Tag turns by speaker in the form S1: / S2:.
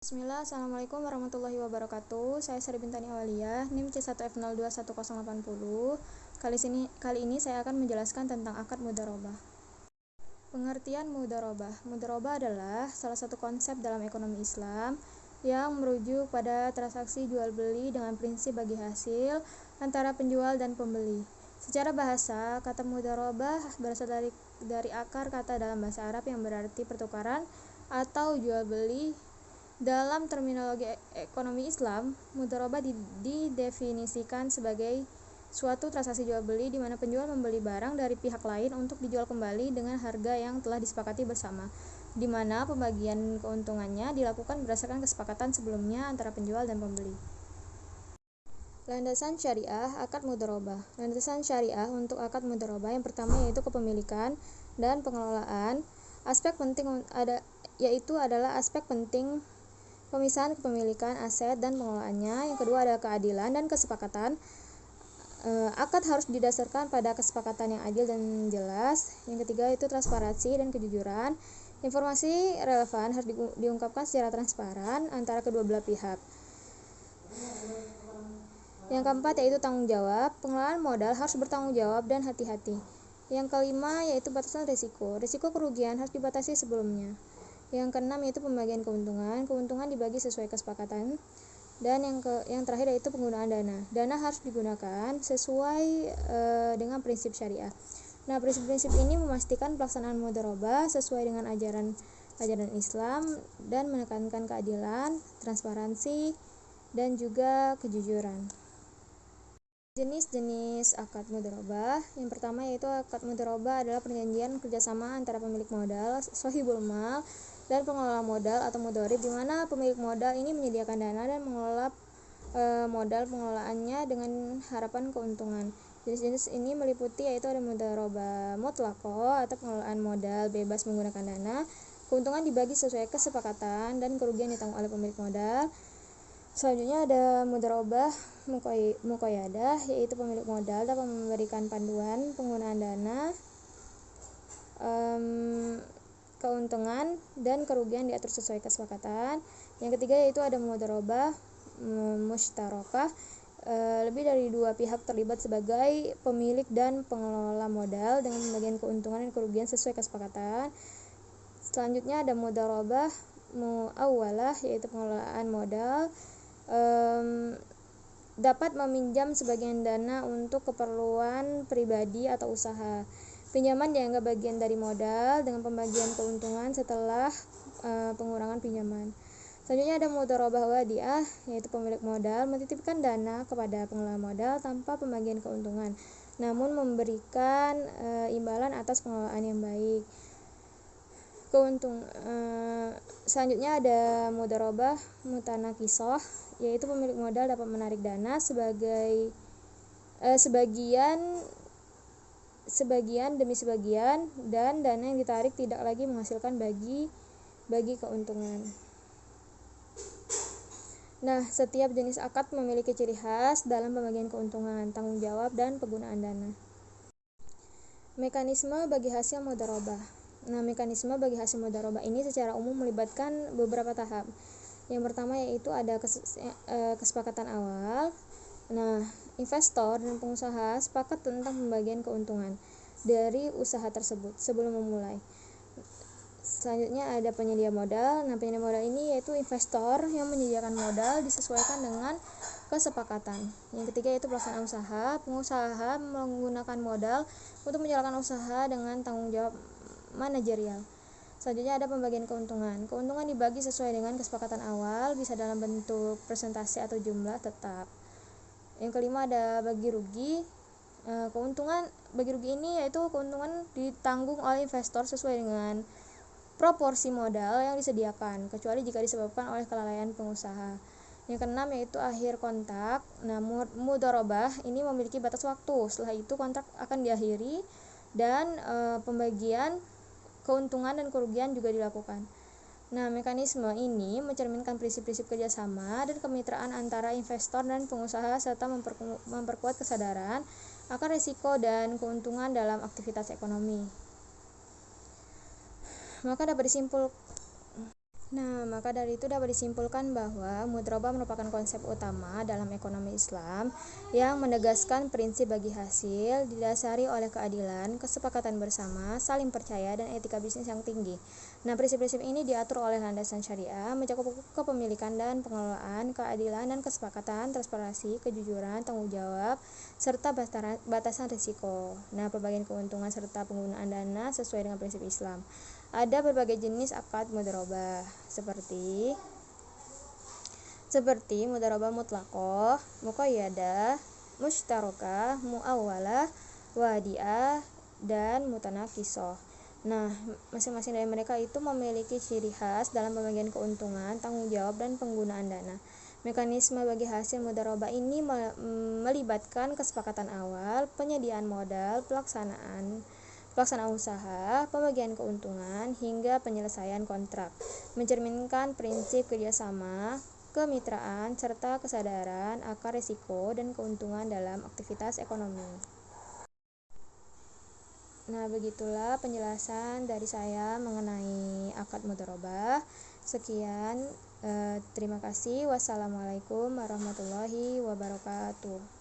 S1: Bismillah, Assalamualaikum warahmatullahi wabarakatuh. Saya Sari Bintani Awaliyah, NIM C1F021080. Kali ini saya akan menjelaskan tentang akad mudharabah. Pengertian mudharabah. Mudharabah adalah salah satu konsep dalam ekonomi Islam yang merujuk pada transaksi jual beli dengan prinsip bagi hasil antara penjual dan pembeli. Secara bahasa, kata mudharabah berasal dari akar kata dalam bahasa Arab yang berarti pertukaran atau jual beli. Dalam terminologi ekonomi Islam, mudharabah didefinisikan sebagai suatu transaksi jual beli di mana penjual membeli barang dari pihak lain untuk dijual kembali dengan harga yang telah disepakati bersama, di mana pembagian keuntungannya dilakukan berdasarkan kesepakatan sebelumnya antara penjual dan pembeli. Landasan syariah akad mudharabah. Landasan syariah untuk akad mudharabah yang pertama yaitu kepemilikan dan pengelolaan. Aspek penting adalah aspek penting pemisahan kepemilikan aset dan pengelolaannya. Yang kedua adalah keadilan dan kesepakatan. Akad harus didasarkan pada kesepakatan yang adil dan jelas. Yang ketiga itu transparansi dan kejujuran. Informasi relevan harus diungkapkan secara transparan antara kedua belah pihak. Yang keempat yaitu tanggung jawab. Pengelolaan modal harus bertanggung jawab dan hati-hati. Yang kelima yaitu batasan risiko. Risiko kerugian harus dibatasi sebelumnya. Yang keenam yaitu pembagian keuntungan. Keuntungan dibagi sesuai kesepakatan. Dan yang terakhir yaitu penggunaan dana. Dana harus digunakan sesuai dengan prinsip syariah. Nah, prinsip-prinsip ini memastikan pelaksanaan mudharabah sesuai dengan ajaran Islam dan menekankan keadilan, transparansi, dan juga kejujuran. Jenis-jenis akad mudharabah. Yang pertama yaitu akad mudharabah adalah perjanjian kerjasama antara pemilik modal, shahibul mal, dan pengelola modal atau mudharib, di mana pemilik modal ini menyediakan dana dan mengelola modal pengelolaannya dengan harapan keuntungan. Jenis-jenis ini meliputi yaitu ada mudharabah mutlaqah atau pengelolaan modal bebas menggunakan dana. Keuntungan dibagi sesuai kesepakatan dan kerugian ditanggung oleh pemilik modal. Selanjutnya ada mudharabah muqayyadah, yaitu pemilik modal dapat memberikan panduan penggunaan dana, keuntungan dan kerugian diatur sesuai kesepakatan. Yang ketiga yaitu ada mudharabah mushtarakah, lebih dari dua pihak terlibat sebagai pemilik dan pengelola modal dengan pembagian keuntungan dan kerugian sesuai kesepakatan. Selanjutnya ada mudharabah muawwalah, yaitu pengelolaan modal dapat meminjam sebagian dana untuk keperluan pribadi atau usaha. Pinjaman dianggap bagian dari modal dengan pembagian keuntungan setelah pengurangan pinjaman. Selanjutnya ada mudharabah wadiah, yaitu pemilik modal menitipkan dana kepada pengelola modal tanpa pembagian keuntungan, namun memberikan imbalan atas pengelolaan yang baik. Selanjutnya ada mudharabah mutanaqisah, yaitu pemilik modal dapat menarik dana sebagian demi sebagian, dan dana yang ditarik tidak lagi menghasilkan bagi keuntungan. Nah, setiap jenis akad memiliki ciri khas dalam pembagian keuntungan, tanggung jawab, dan penggunaan dana. Mekanisme bagi hasil mudharabah. Nah, mekanisme bagi hasil mudharabah ini secara umum melibatkan beberapa tahap. Yang pertama yaitu ada kesepakatan awal. Nah, investor dan pengusaha sepakat tentang pembagian keuntungan dari usaha tersebut sebelum memulai. Selanjutnya ada penyedia modal. Nah, penyedia modal ini yaitu investor yang menyediakan modal disesuaikan dengan kesepakatan. Yang ketiga yaitu pelaksanaan usaha. Pengusaha menggunakan modal untuk menjalankan usaha dengan tanggung jawab manajerial. Selanjutnya ada pembagian keuntungan. Keuntungan dibagi sesuai dengan kesepakatan awal, bisa dalam bentuk persentase atau jumlah tetap. Yang kelima ada bagi rugi. Keuntungan bagi rugi ini yaitu keuntungan ditanggung oleh investor sesuai dengan proporsi modal yang disediakan, kecuali jika disebabkan oleh kelalaian pengusaha. Yang keenam yaitu akhir kontak. Nah, mudharabah ini memiliki batas waktu. Setelah itu kontrak akan diakhiri dan pembagian keuntungan dan kerugian juga dilakukan. Nah, mekanisme ini mencerminkan prinsip-prinsip kerjasama dan kemitraan antara investor dan pengusaha serta memperkuat kesadaran akan risiko dan keuntungan dalam aktivitas ekonomi. Maka dapat disimpulkan Nah, maka dari itu dapat disimpulkan bahwa mudharabah merupakan konsep utama dalam ekonomi Islam yang menegaskan prinsip bagi hasil didasari oleh keadilan, kesepakatan bersama, saling percaya, dan etika bisnis yang tinggi. Nah, prinsip-prinsip ini diatur oleh landasan syariah, mencakup kepemilikan dan pengelolaan, keadilan dan kesepakatan, transparansi, kejujuran, tanggung jawab, serta batasan risiko. Nah, pembagian keuntungan serta penggunaan dana sesuai dengan prinsip Islam. Ada berbagai jenis akad mudharabah seperti mudharabah mutlaqah, muqayyadah, mushtarakah, muawwalah, wadiah, dan mutanaqisah. Nah, masing-masing dari mereka itu memiliki ciri khas dalam pembagian keuntungan, tanggung jawab, dan penggunaan dana. Mekanisme bagi hasil mudharabah ini melibatkan kesepakatan awal, penyediaan modal, pelaksanaan usaha, pembagian keuntungan, hingga penyelesaian kontrak, mencerminkan prinsip kerjasama, kemitraan, serta kesadaran akan risiko dan keuntungan dalam aktivitas ekonomi. Nah, begitulah penjelasan dari saya mengenai akad mudharabah. Sekian, terima kasih. Wassalamualaikum warahmatullahi wabarakatuh.